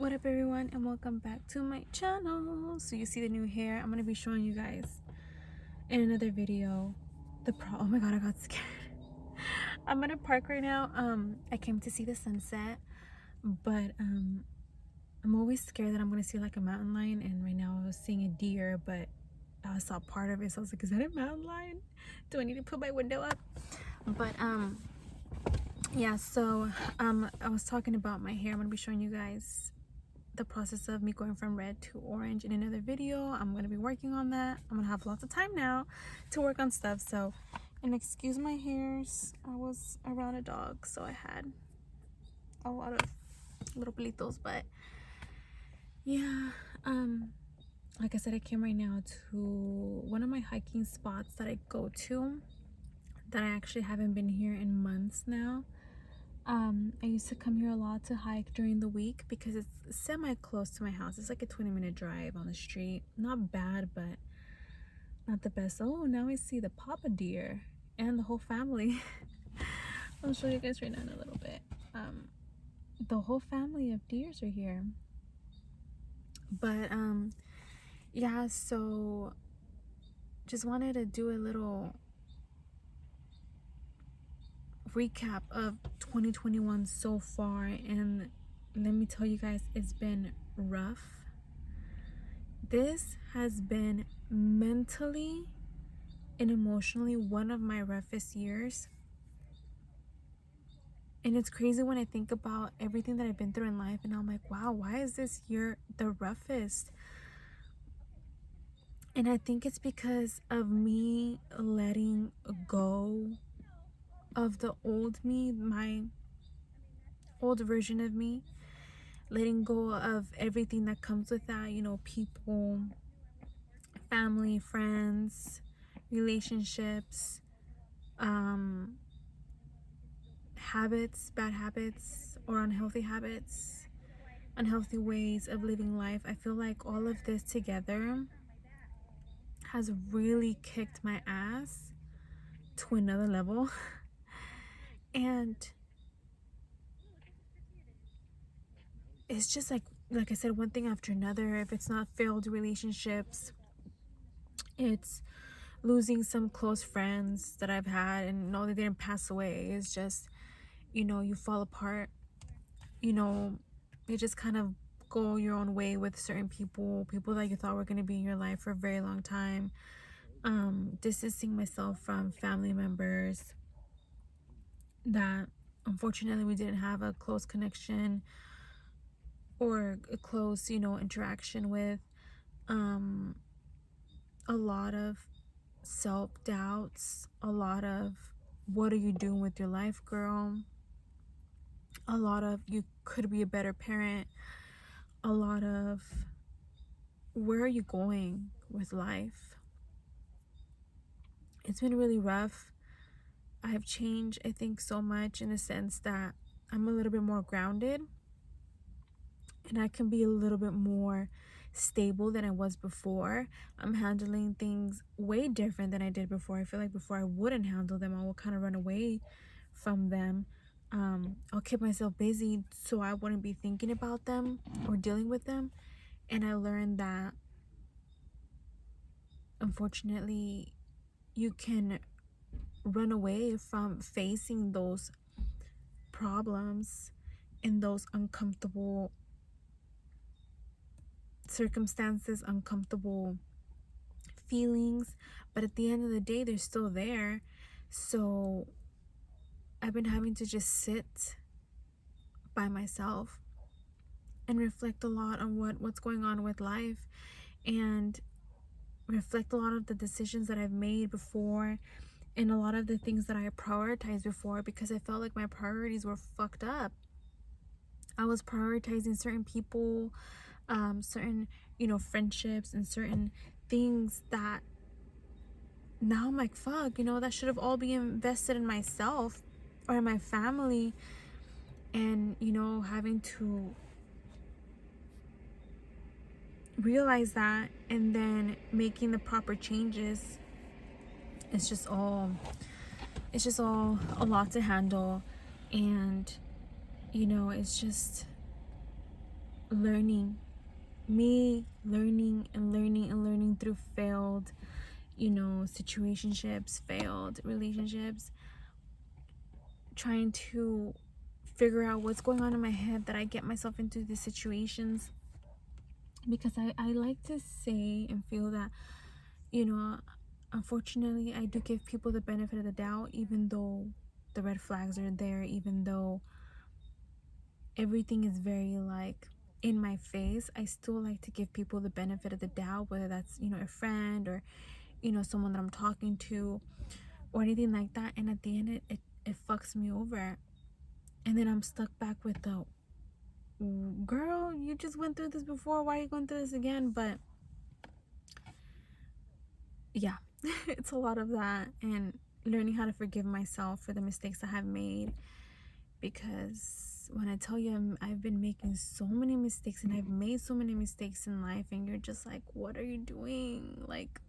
What up everyone, and welcome back to my channel. So you see the new hair. I'm gonna be showing you guys in another video oh my god, I got scared. I'm gonna park right now. I came to see the sunset, but I'm always scared that I'm gonna see like a mountain lion, and right now I was seeing a deer, but I saw part of it, so I was like, is that a mountain lion? Do I need to put my window up? But yeah, so I was talking about my hair. I'm gonna be showing you guys the process of me going from red to orange in another video. I'm going to be working on that. I'm going to have lots of time now to work on stuff. So, and excuse my hairs, I was around a dog, so I had a lot of little pelitos. But yeah, like I said, I came right now to one of my hiking spots that I go to that I actually haven't been here in months now. I used to come here a lot to hike during the week because it's semi-close to my house. It's like a 20-minute drive on the street. Not bad, but not the best. Oh, now I see the papa deer and the whole family. I'll show you guys right now in a little bit. The whole family of deers are here. But yeah, so just wanted to do a little recap of 2021 so far, and let me tell you guys, it's been rough. This has been mentally and emotionally one of my roughest years, and it's crazy when I think about everything that I've been through in life, and I'm like, wow, why is this year the roughest? And I think it's because of me letting go of the old me, my old version of me, letting go of everything that comes with that, you know, people, family, friends, relationships, habits, bad habits, or unhealthy habits, unhealthy ways of living life. I feel like all of this together has really kicked my ass to another level. And it's just like I said, one thing after another. If it's not failed relationships, it's losing some close friends that I've had, and no, they didn't pass away. It's just, you know, you fall apart, you know, you just kind of go your own way with certain people that you thought were going to be in your life for a very long time. Distancing myself from family members that unfortunately we didn't have a close connection or a close, you know, interaction with. A lot of self-doubts, a lot of what are you doing with your life, girl, a lot of you could be a better parent, a lot of where are you going with life. It's been really rough. I've changed, I think, so much in the sense that I'm a little bit more grounded, and I can be a little bit more stable than I was before. I'm handling things way different than I did before. I feel like before I wouldn't handle them. I will kind of run away from them. I'll keep myself busy so I wouldn't be thinking about them or dealing with them. And I learned that unfortunately you can run away from facing those problems and those uncomfortable circumstances, uncomfortable feelings, but at the end of the day they're still there. So I've been having to just sit by myself and reflect a lot on what's going on with life, and reflect a lot of the decisions that I've made before, and a lot of the things that I prioritized before, because I felt like my priorities were fucked up. I was prioritizing certain people, certain, you know, friendships and certain things that now I'm like, fuck, you know, that should have all been invested in myself or in my family. And, you know, having to realize that and then making the proper changes, it's just all a lot to handle. And, you know, it's just learning, me learning and learning and learning through failed, situationships, failed relationships, trying to figure out what's going on in my head that I get myself into these situations. Because I like to say and feel that, unfortunately, I do give people the benefit of the doubt, even though the red flags are there, even though everything is very like in my face. I still like to give people the benefit of the doubt, whether that's, a friend or, someone that I'm talking to or anything like that. And at the end, it fucks me over. And then I'm stuck back with the, girl, you just went through this before. Why are you going through this again? But yeah, it's a lot of that, and learning how to forgive myself for the mistakes I have made. Because when I tell you, I've been making so many mistakes, and I've made so many mistakes in life, and you're just like, what are you doing? Like,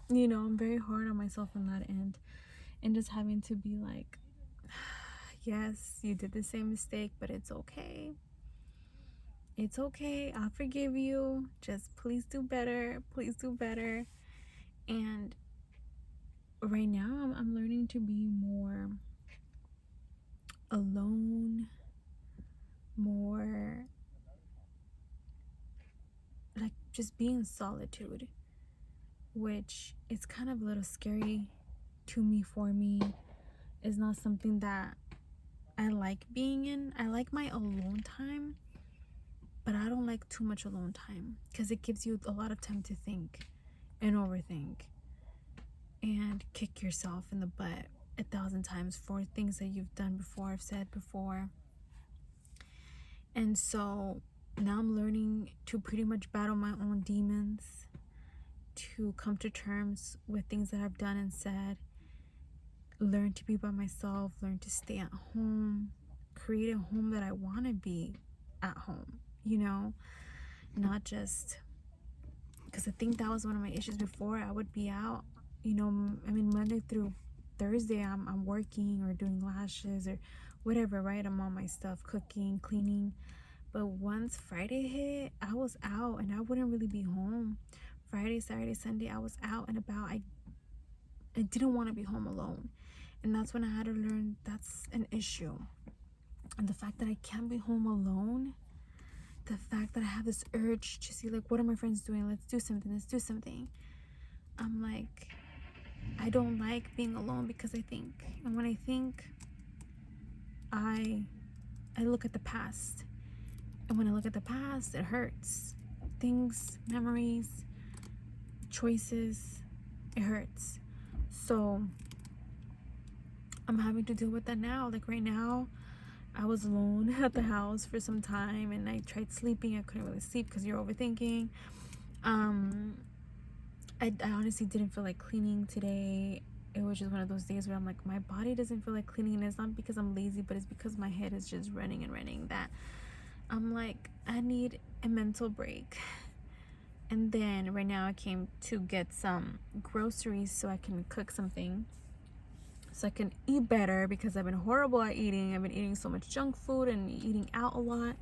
I'm very hard on myself on that end, and just having to be like, yes, you did the same mistake, but it's okay. It's okay. I'll forgive you. Just please do better. Please do better. And right now, I'm learning to be more alone, more like just being in solitude, which is kind of a little scary to me. For me, is not something that I like being in. I like my alone time, but I don't like too much alone time, because it gives you a lot of time to think and overthink and kick yourself in the butt 1,000 times for things that you've done before, I've said before. And so now I'm learning to pretty much battle my own demons, to come to terms with things that I've done and said, learn to be by myself, learn to stay at home, create a home that I want to be at home, not just, because I think that was one of my issues before. I would be out, Monday through Thursday, I'm working or doing lashes or whatever, right? I'm on my stuff, cooking, cleaning. But once Friday hit, I was out and I wouldn't really be home. Friday, Saturday, Sunday, I was out and about. I didn't want to be home alone. And that's when I had to learn that's an issue. And the fact that I can't be home alone, the fact that I have this urge to see, like, what are my friends doing? Let's do something. I'm like, I don't like being alone, because I think, and when I think, I look at the past. And when I look at the past, it hurts. Things, memories, choices, it hurts. So I'm having to deal with that now. Like right now, I was alone at the house for some time, and I tried sleeping. I couldn't really sleep because you're overthinking. I honestly didn't feel like cleaning today. It was just one of those days where I'm like, my body doesn't feel like cleaning, and it's not because I'm lazy, but it's because my head is just running and running, that I'm like, I need a mental break. And then right now I came to get some groceries so I can cook something, so I can eat better, because I've been horrible at eating. I've been eating so much junk food and eating out a lot.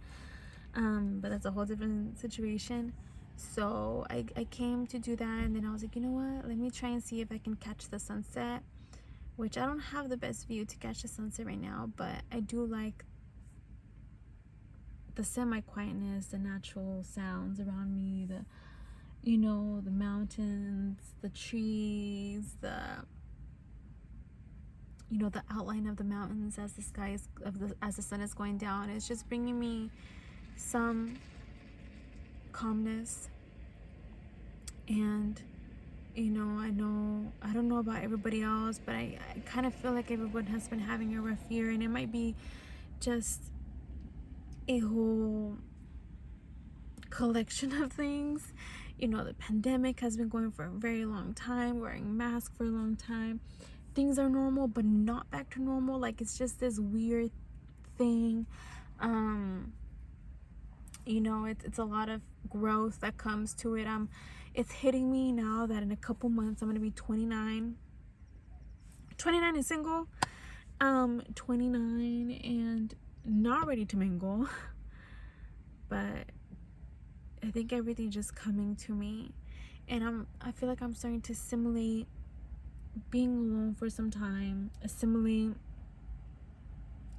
But that's a whole different situation. So I came to do that, and then I was like, you know what? Let me try and see if I can catch the sunset, which I don't have the best view to catch the sunset right now, but I do like the semi-quietness, the natural sounds around me, the mountains, the trees, the outline of the mountains as as the sun is going down. It's just bringing me some calmness. And I don't know about everybody else, but I kind of feel like everyone has been having a rough year, and it might be just a whole collection of things. The pandemic has been going for a very long time, wearing masks for a long time. Things are normal, but not back to normal. Like, it's just this weird thing. It's a lot of growth that comes to it. It's hitting me now that in a couple months I'm gonna be 29 and single, 29 and not ready to mingle. but I think everything just coming to me, and I feel like I'm starting to assimilate being alone for some time, assimilate,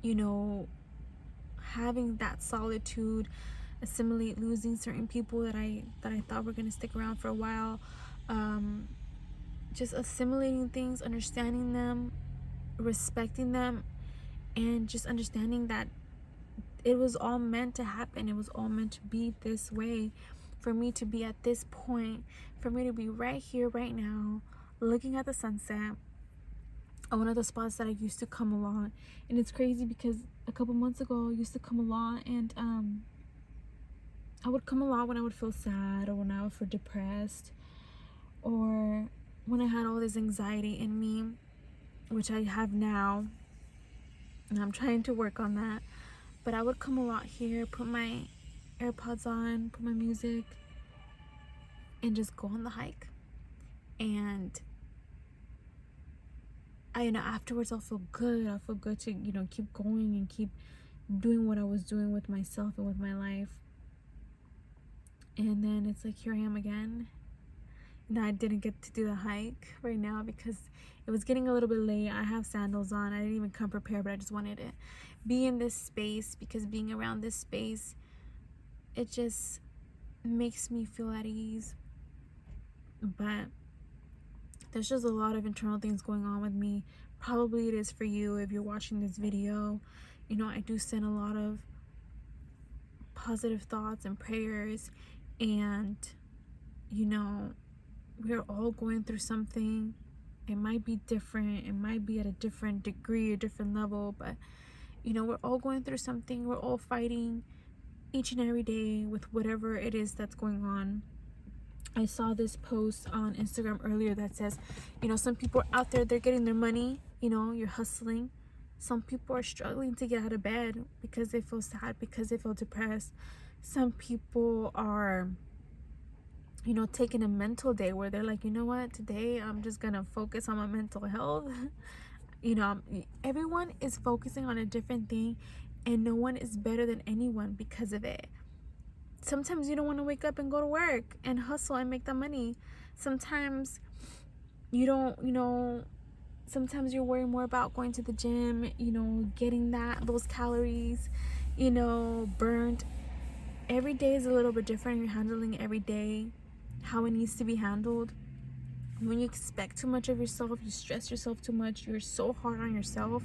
you know, having that solitude, assimilate losing certain people that I thought were gonna stick around for a while, just assimilating things, understanding them, respecting them, and just understanding that it was all meant to happen. It was all meant to be this way, for me to be at this point, for me to be right here, right now, looking at the sunset at one of the spots that I used to come a lot. And it's crazy because a couple months ago I used to come a lot, and I would come a lot when I would feel sad, or when I would feel depressed, or when I had all this anxiety in me, which I have now, and I'm trying to work on that. But I would come a lot here, put my AirPods on, put my music, and just go on the hike. And afterwards I'll feel good. I'll feel good to, keep going and keep doing what I was doing with myself and with my life. And then it's like, here I am again. Now I didn't get to do the hike right now because it was getting a little bit late. I have sandals on. I didn't even come prepared, but I just wanted to be in this space, because being around this space, it just makes me feel at ease. But there's just a lot of internal things going on with me. Probably it is for you if you're watching this video. I do send a lot of positive thoughts and prayers, and we're all going through something. It might be different, it might be at a different degree, a different level, but we're all going through something. We're all fighting each and every day with whatever it is that's going on. I saw this post on Instagram earlier that says, some people are out there, they're getting their money, you're hustling. Some people are struggling to get out of bed because they feel sad, because they feel depressed. Some people are taking a mental day where they're like, what, today I'm just gonna focus on my mental health. Everyone is focusing on a different thing, and no one is better than anyone because of it. Sometimes you don't want to wake up and go to work and hustle and make that money. Sometimes you don't, sometimes you're worrying more about going to the gym, getting those calories, burned. Every day is a little bit different. You're handling every day how it needs to be handled. When you expect too much of yourself, you stress yourself too much, you're so hard on yourself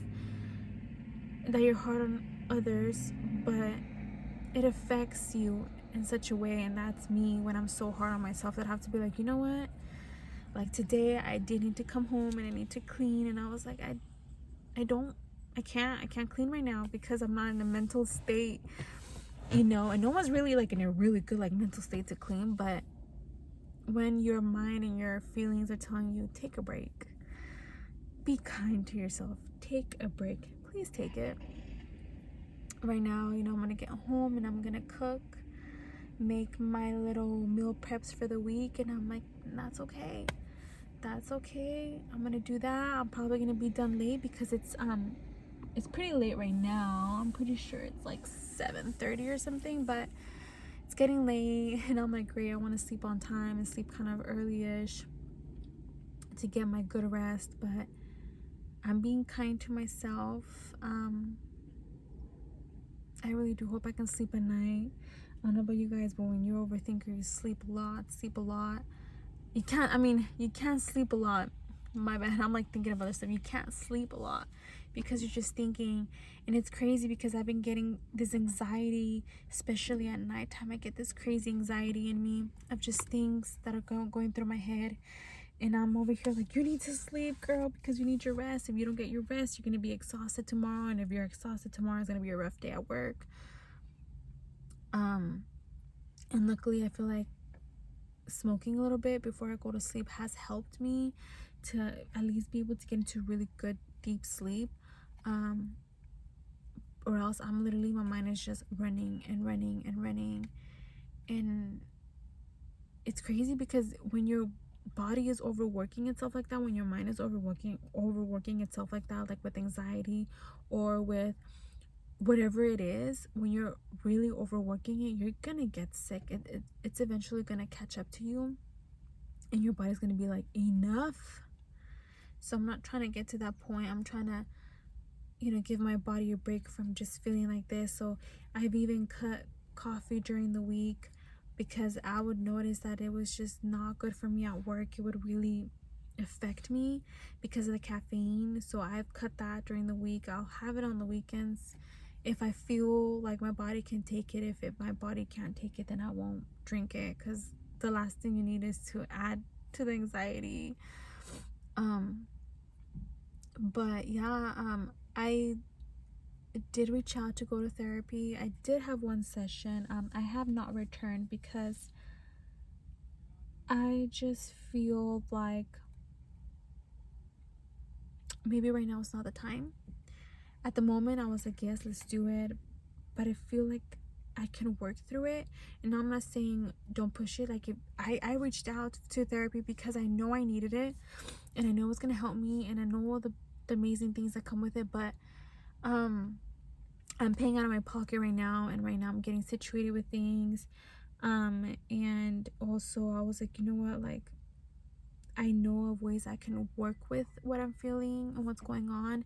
that you're hard on others, but it affects you in such a way. And that's me, when I'm so hard on myself that I have to be like, what, like today I did need to come home and I need to clean, and I was like, I can't clean right now because I'm not in a mental state, and no one's really like in a really good like mental state to clean. But when your mind and your feelings are telling you, take a break, be kind to yourself, take a break, please take it. Right now, I'm gonna get home and I'm gonna cook, make my little meal preps for the week, and I'm like, that's okay, I'm gonna do that. I'm probably gonna be done late because it's pretty late right now. I'm pretty sure it's like 7:30 or something, but it's getting late, and I'm like, great, I want to sleep on time and sleep kind of early-ish to get my good rest. But I'm being kind to myself. I really do hope I can sleep at night. I don't know about you guys, but when you're overthinker, you sleep a lot. You can't sleep a lot. My bad, I'm like thinking of other stuff. You can't sleep a lot because you're just thinking. And it's crazy because I've been getting this anxiety, especially at nighttime. I get this crazy anxiety in me of just things that are going through my head. And I'm over here like, you need to sleep, girl, because you need your rest. If you don't get your rest, you're going to be exhausted tomorrow. And if you're exhausted tomorrow, it's going to be a rough day at work. And luckily, I feel like smoking a little bit before I go to sleep has helped me to at least be able to get into really good deep sleep, or else I'm literally, my mind is just running. And it's crazy because when your body is overworking itself like that, when your mind is overworking itself like that, like with anxiety or with whatever it is, when you're really overworking it, you're gonna get sick. It's eventually gonna catch up to you, and your body's gonna be like, enough. So I'm not trying to get to that point. I'm trying to, give my body a break from just feeling like this. So I've even cut coffee during the week, because I would notice that it was just not good for me at work. It would really affect me because of the caffeine. So I've cut that during the week. I'll have it on the weekends if I feel like my body can take it. If my body can't take it, then I won't drink it, because the last thing you need is to add to the anxiety. But yeah, I did reach out to go to therapy. I did have one session. I have not returned because I just feel like maybe right now is not the time. At the moment, I was like, yes, let's do it. But I feel like I can work through it. And I'm not saying don't push it. Like, if I reached out to therapy because I know I needed it, and I know it's gonna help me, and I know all the amazing things that come with it. But I'm paying out of my pocket right now, and right now I'm getting situated with things. And also I was like, you know what, like, I know of ways I can work with what I'm feeling and what's going on,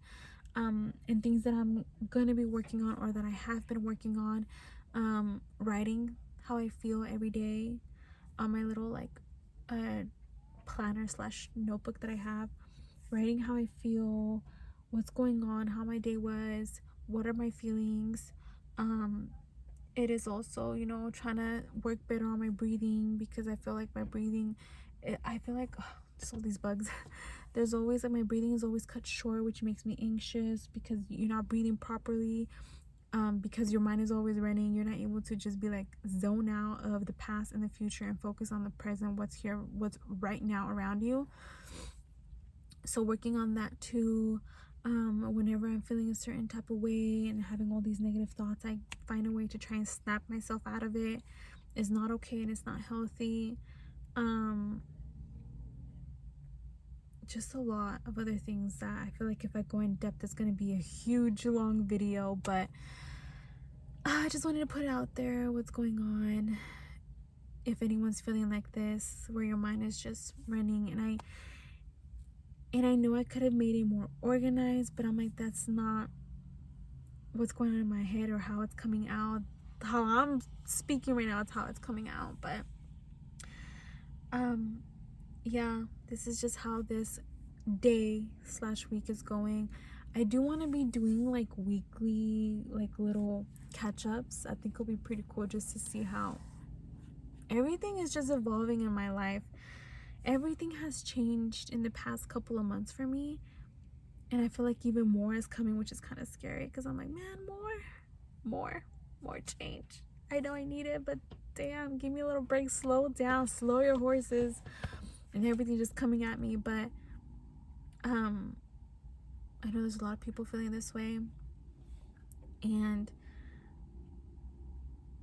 and things that I'm gonna be working on, or that I have been working on. Writing how I feel every day on my little, like, planner slash notebook that I have. Writing how I feel, what's going on, how my day was, what are my feelings. It is also, trying to work better on my breathing, because I feel like my breathing, I feel like, just all these bugs. There's always, like, my breathing is always cut short, which makes me anxious, because you're not breathing properly. Because your mind is always running. You're not able to just be like, zone out of the past and the future and focus on the present, what's here, what's right now around you. So working on that too. Whenever I'm feeling a certain type of way and having all these negative thoughts, I find a way to try and snap myself out of it. It's not okay, and it's not healthy. Just a lot of other things that I feel like if I go in depth, it's going to be a huge long video. But I just wanted to put it out there, what's going on. If anyone's feeling like this, where your mind is just running, and I know I could have made it more organized, but I'm like, that's not what's going on in my head or how it's coming out. How I'm speaking right now, it's how it's coming out. But yeah, this is just how this day slash week is going. I do want to be doing like weekly, like, little catch-ups. I think it'll be pretty cool just to see how everything is just evolving in my life. Everything has changed in the past couple of months for me, and I feel like even more is coming, which is kind of scary, because I'm like, man, more change. I know I need it, but damn, give me a little break. Slow down, slow your horses, and everything just coming at me. But I know there's a lot of people feeling this way, and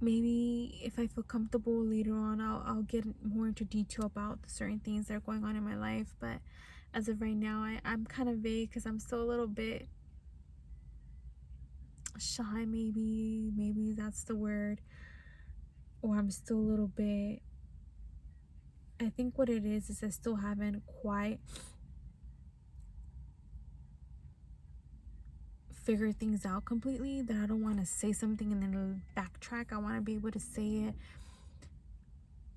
maybe if I feel comfortable later on, I'll get more into detail about certain things that are going on in my life. But as of right now, I'm kind of vague, because I'm still a little bit shy, maybe that's the word. Or I'm still a little bit, I think what it is I still haven't quite figured things out completely, that I don't want to say something and then backtrack. I want to be able to say it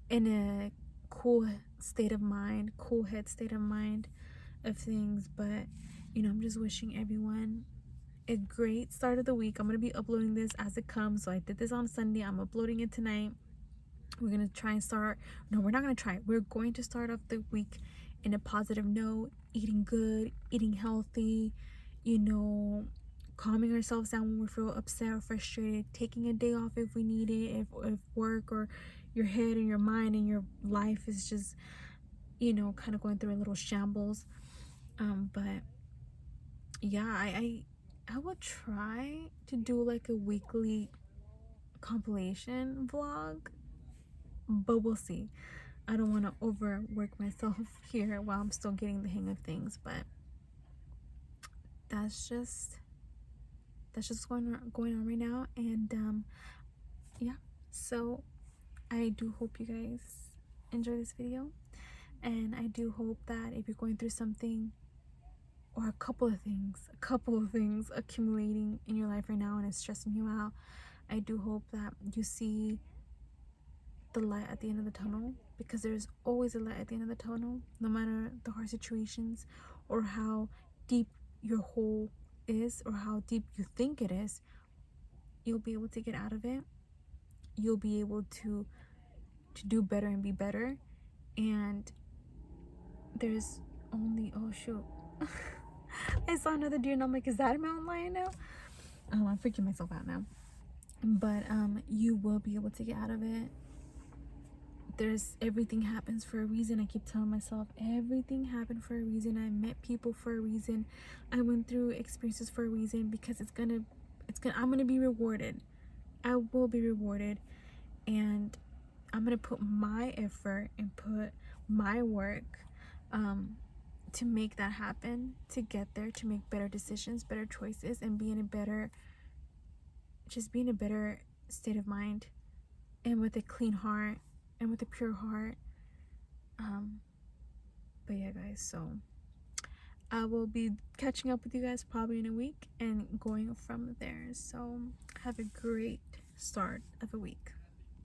in a cool state of mind, cool head state of mind of things. But I'm just wishing everyone a great start of the week. I'm gonna be uploading this as it comes. So I did this on Sunday, I'm uploading it tonight. We're gonna try and start, no, we're not gonna try, we're going to start off the week in a positive note, eating good, eating healthy, calming ourselves down when we feel upset or frustrated, taking a day off if we need it, if work or your head and your mind and your life is just kind of going through a little shambles. But yeah, I will try to do like a weekly compilation vlog, but we'll see. I don't want to overwork myself here while I'm still getting the hang of things. But that's just that's just going on right now. And yeah, so I do hope you guys enjoy this video, and I do hope that if you're going through something or a couple of things accumulating in your life right now and it's stressing you out, I do hope that you see the light at the end of the tunnel, because there's always a light at the end of the tunnel. No matter the hard situations or how deep your hole is or how deep you think it is, you'll be able to get out of it. You'll be able to do better and be better. And there's only, oh shoot, I saw another deer and I'm like, is that a mountain lion now? I'm freaking myself out now. But you will be able to get out of it. Everything happens for a reason. I keep telling myself everything happened for a reason. I met people for a reason. I went through experiences for a reason, because I'm gonna be rewarded. I will be rewarded, and I'm gonna put my effort and put my work to make that happen, to get there, to make better decisions, better choices, and be in a better state of mind, and with a clean heart and with a pure heart. But yeah, guys, so I will be catching up with you guys probably in a week and going from there. So have a great start of a week.